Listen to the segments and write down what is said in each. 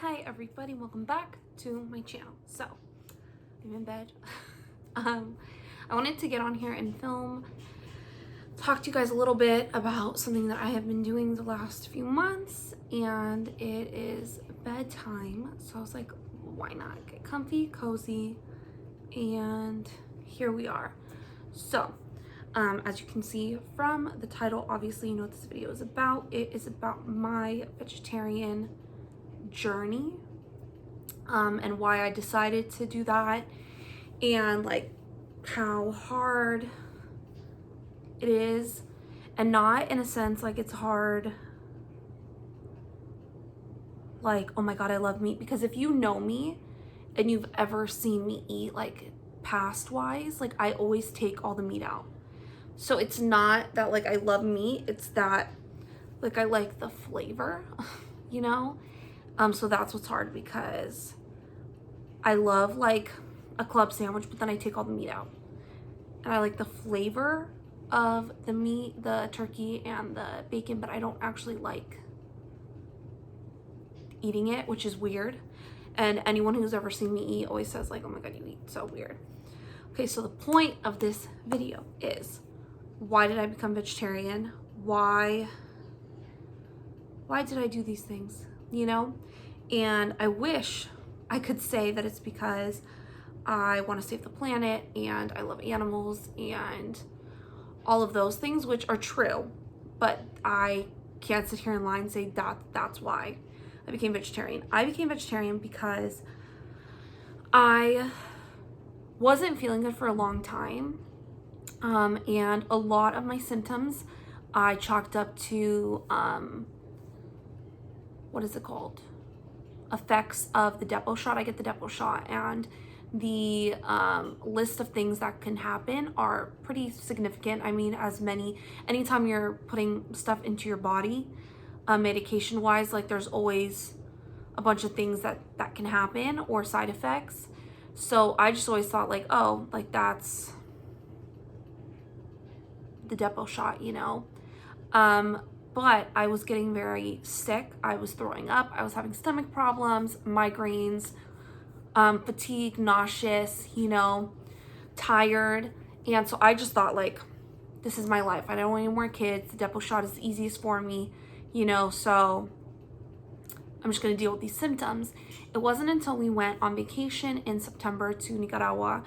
Hi everybody, welcome back to my channel. So, I'm in bed. I wanted to get on here and film, talk to you guys a little bit about something that I have been doing the last few months, and it is bedtime. So I was like, why not get comfy, cozy, and here we are. So, as you can see from the title, obviously you know what this video is about. It is about my vegetarian journey, and why I decided to do that, and like how hard it is, and not in a sense like it's hard like, oh my god, I love meat, because if you know me and you've ever seen me eat like past wise, like I always take all the meat out. So it's not that like I love meat, it's that like I like the flavor, you know? So that's what's hard, because I love like a club sandwich, but then I take all the meat out. And I like the flavor of the meat, the turkey and the bacon, but I don't actually like eating it, which is weird. And anyone who's ever seen me eat always says like, oh my god, you eat so weird. Okay, so the point of this video is, why did I become vegetarian? Why did I do these things, you know? And I wish I could say that it's because I want to save the planet and I love animals and all of those things, which are true, but I can't sit here and lie and say that that's why I became vegetarian. I became vegetarian because I wasn't feeling good for a long time, and a lot of my symptoms I chalked up to what is it called? Effects of the depot shot. I get the depot shot, and the list of things that can happen are pretty significant. I mean, anytime you're putting stuff into your body, medication wise, like there's always a bunch of things that can happen, or side effects. So I just always thought like, oh, like that's the depot shot, you know? But I was getting very sick. I was throwing up. I was having stomach problems, migraines, fatigue, nauseous, you know, tired. And so I just thought like, this is my life. I don't want any more kids. The depot shot is the easiest for me, you know, so I'm just gonna deal with these symptoms. It wasn't until we went on vacation in September to Nicaragua,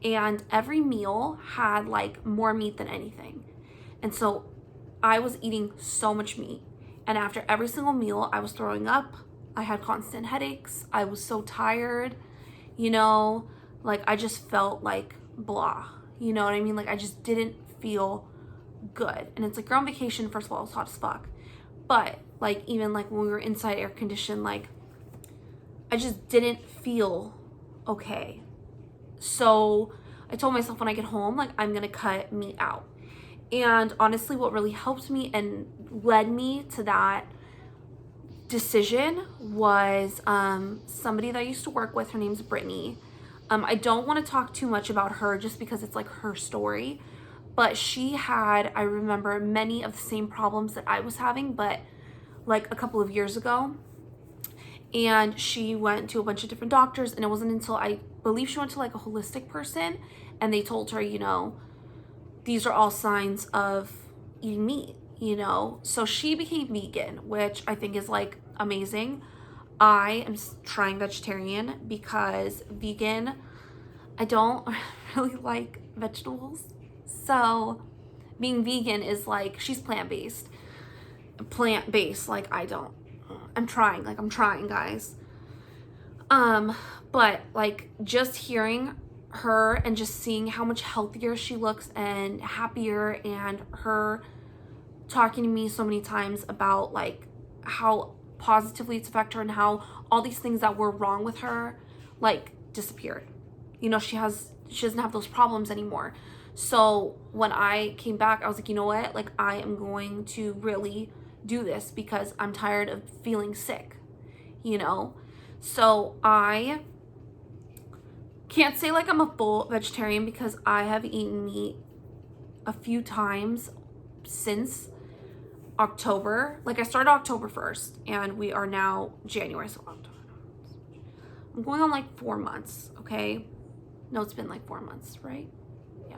and every meal had like more meat than anything. And so I was eating so much meat, and after every single meal I was throwing up. I had constant headaches. I was so tired, you know, like I just felt like blah, you know what I mean? Like I just didn't feel good. And it's like, you're on vacation, first of all, it was hot as fuck, but like even like when we were inside air conditioned, like I just didn't feel okay. So I told myself when I get home, like I'm gonna cut meat out. And honestly, what really helped me and led me to that decision was somebody that I used to work with. Her name's Brittany. I don't want to talk too much about her just because it's like her story, but she had, I remember, many of the same problems that I was having, but like a couple of years ago. And she went to a bunch of different doctors, and it wasn't until I believe she went to like a holistic person, and they told her, you know, these are all signs of eating meat, you know? So she became vegan, which I think is like amazing. I am trying vegetarian because vegan, I don't really like vegetables. So being vegan is like, she's plant-based, like I don't. I'm trying, guys. But like just hearing her and just seeing how much healthier she looks and happier, and her talking to me so many times about like how positively it's affected her, and how all these things that were wrong with her like disappeared. You know, she doesn't have those problems anymore. So when I came back, I was like, you know what? Like I am going to really do this because I'm tired of feeling sick, you know? So I can't say like I'm a full vegetarian, because I have eaten meat a few times since October. Like I started October 1st and we are now January, so I'm going on like 4 months, okay? No, it's been like 4 months, right? Yeah.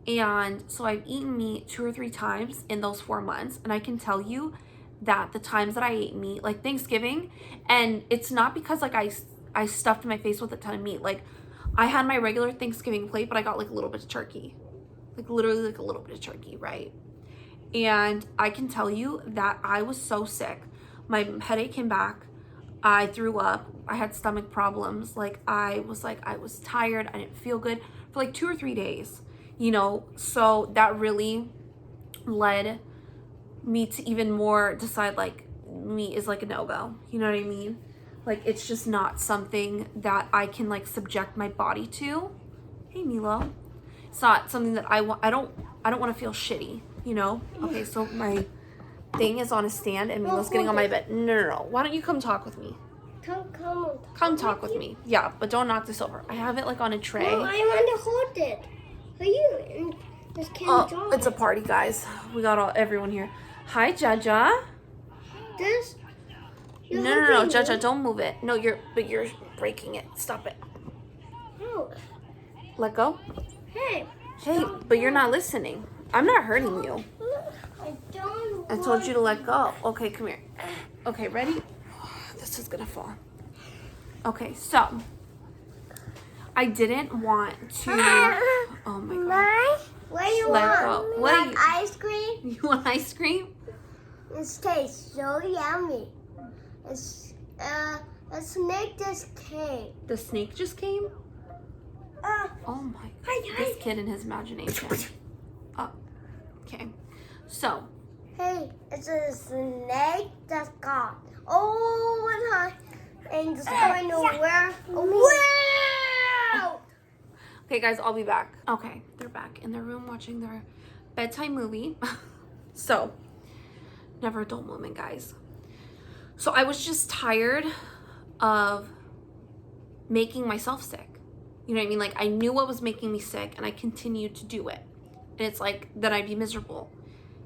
And so I've eaten meat 2 or 3 times in those 4 months. And I can tell you that the times that I ate meat, like Thanksgiving, and it's not because like I stuffed my face with a ton of meat. Like I had my regular Thanksgiving plate, but I got like a little bit of turkey. Like literally like a little bit of turkey, right? And I can tell you that I was so sick. My headache came back. I threw up. I had stomach problems. Like I was tired. I didn't feel good for like 2 or 3 days, you know? So that really led me to even more decide like meat is like a no-go. You know what I mean? Like it's just not something that I can like subject my body to. Hey Milo. It's not something that I don't want to feel shitty, you know? Okay, so my thing is on a stand and Milo's getting on my bed. No. Why don't you come talk with me? Come talk with me. Yeah, but don't knock this over. I have it like on a tray. No, I want to hold it. Are you? This can't drop. It's a party, guys. We got everyone here. Hi, Jaja. This? No, Jaja, don't move it. No, you're breaking it. Stop it. No. Let go. Hey, but you're not listening. I'm not hurting you. I don't. I told you to let go. Okay, come here. Okay, ready? This is gonna fall. Okay, so I didn't want to. Oh my god. What do you Let want? go. Want ice cream? You want ice cream? It tastes so yummy. It's a snake just came. The snake just came? Oh my god. This kid and his imagination. Oh, okay. So. Hey, it's a snake that's gone. Oh, one time. And it's going nowhere. Wow! Okay, guys, I'll be back. Okay, they're back in their room watching their bedtime movie. So, never a dull moment, guys. So I was just tired of making myself sick. You know what I mean? Like I knew what was making me sick and I continued to do it. And it's like, then I'd be miserable.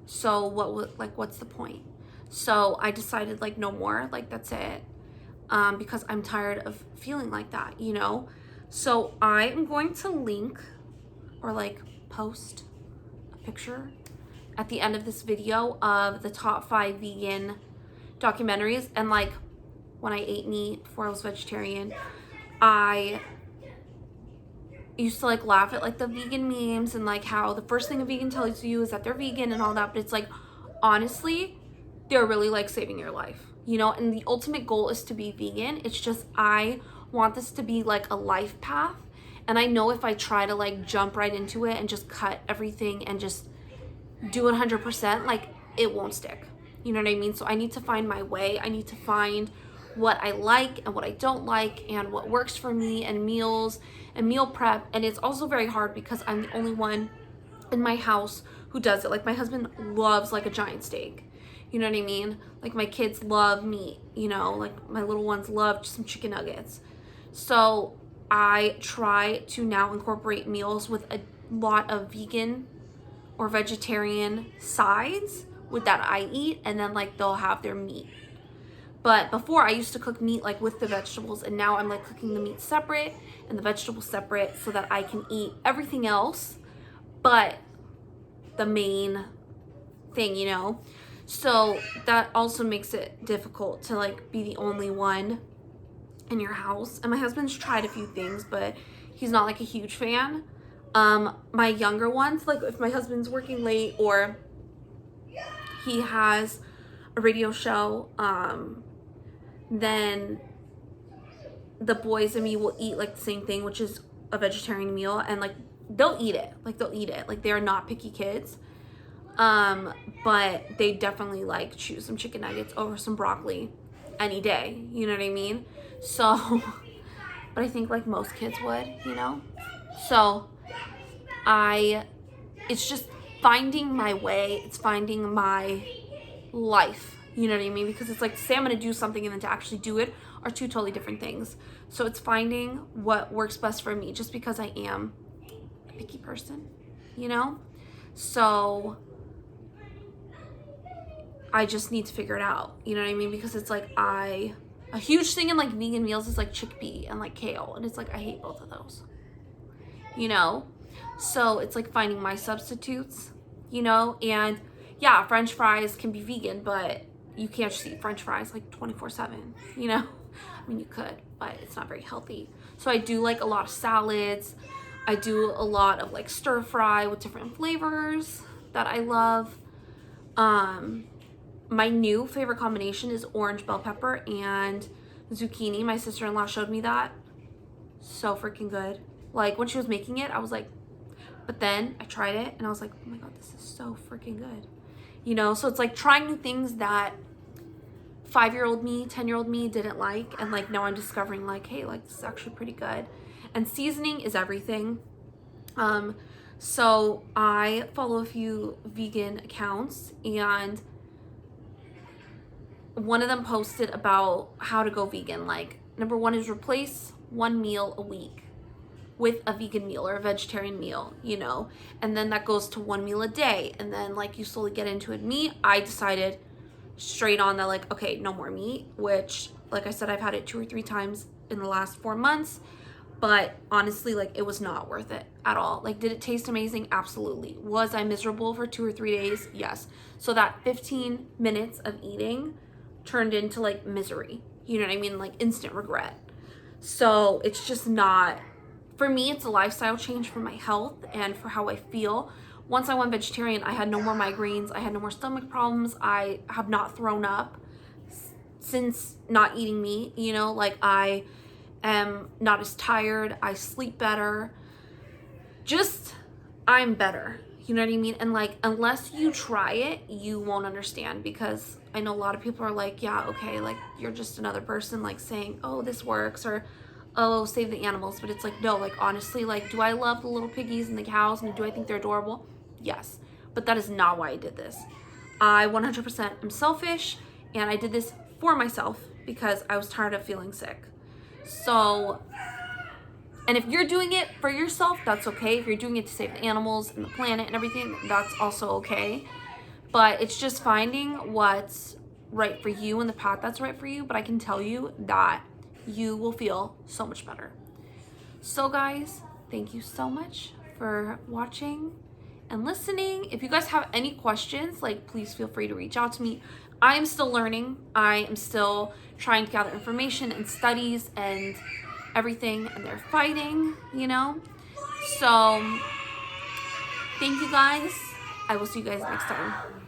So what's the point? So I decided like no more, like that's it. Because I'm tired of feeling like that, you know? So I am going to link or like post a picture at the end of this video of the top 5 vegan documentaries. And like when I ate meat before I was vegetarian, I used to like laugh at like the vegan memes and like how the first thing a vegan tells you is that they're vegan and all that, but it's like honestly they're really like saving your life, you know? And the ultimate goal is to be vegan. It's just I want this to be like a life path, and I know if I try to like jump right into it and just cut everything and just do it 100%, like it won't stick, you know what I mean? So I need to find my way. I need to find what I like and what I don't like and what works for me, and meals and meal prep. And it's also very hard because I'm the only one in my house who does it. Like my husband loves like a giant steak, you know what I mean? Like my kids love meat, you know, like my little ones love some chicken nuggets. So I try to now incorporate meals with a lot of vegan or vegetarian sides with that I eat, and then like they'll have their meat. But before I used to cook meat like with the vegetables, and now I'm like cooking the meat separate and the vegetables separate so that I can eat everything else but the main thing, you know? So that also makes it difficult to like be the only one in your house. And my husband's tried a few things, but he's not like a huge fan. My younger ones, like if my husband's working late or he has a radio show, then the boys and me will eat like the same thing, which is a vegetarian meal, and like they'll eat it. Like they're not picky kids. But they definitely like choose some chicken nuggets over some broccoli any day, you know what I mean? So, but I think like most kids would, you know? So it's just finding my way. It's finding my life, you know what I mean? Because it's like, say I'm gonna do something and then to actually do it are two totally different things. So it's finding what works best for me, just because I am a picky person, you know? So I just need to figure it out, you know what I mean? Because it's like I A huge thing in like vegan meals is like chickpea and like kale, and it's like I hate both of those, you know. So it's like finding my substitutes, you know. And yeah, French fries can be vegan, but you can't just eat French fries like 24/7, you know. I mean, you could, but it's not very healthy. So I do like a lot of salads. I do a lot of like stir fry with different flavors that I love. My new favorite combination is orange bell pepper and zucchini. My sister-in-law showed me that. So freaking good. Like when she was making it, I was like, but then I tried it and I was like, oh my God, this is so freaking good. You know, so it's like trying new things that 5-year-old me, 10-year-old me didn't like. And like now I'm discovering like, hey, like this is actually pretty good. And seasoning is everything. So I follow a few vegan accounts, and one of them posted about how to go vegan. Like, number one is replace one meal a week with a vegan meal or a vegetarian meal, you know, and then that goes to one meal a day. And then like you slowly get into it. Me, I decided straight on that like, okay, no more meat, which like I said, I've had it 2 or 3 times in the last 4 months. But honestly, like it was not worth it at all. Like, did it taste amazing? Absolutely. Was I miserable for 2 or 3 days? Yes. So that 15 minutes of eating turned into like misery. You know what I mean? Like instant regret. So it's just not, for me, it's a lifestyle change for my health and for how I feel. Once I went vegetarian, I had no more migraines. I had no more stomach problems. I have not thrown up since not eating meat, you know, like I am not as tired. I sleep better. Just, I'm better. You know what I mean? And like, unless you try it, you won't understand, because I know a lot of people are like, yeah, okay, like you're just another person like saying, oh, this works, or oh, save the animals. But it's like, no, like honestly, like, do I love the little piggies and the cows and do I think they're adorable? Yes. But that is not why I did this. I 100% am selfish, and I did this for myself because I was tired of feeling sick. So, and if you're doing it for yourself, that's okay. If you're doing it to save the animals and the planet and everything, that's also okay. But it's just finding what's right for you and the path that's right for you. But I can tell you that you will feel so much better. So guys, thank you so much for watching and listening. If you guys have any questions, like please feel free to reach out to me. I am still learning. I am still trying to gather information and studies and everything, and they're fighting, you know? So thank you guys. I will see you guys next time.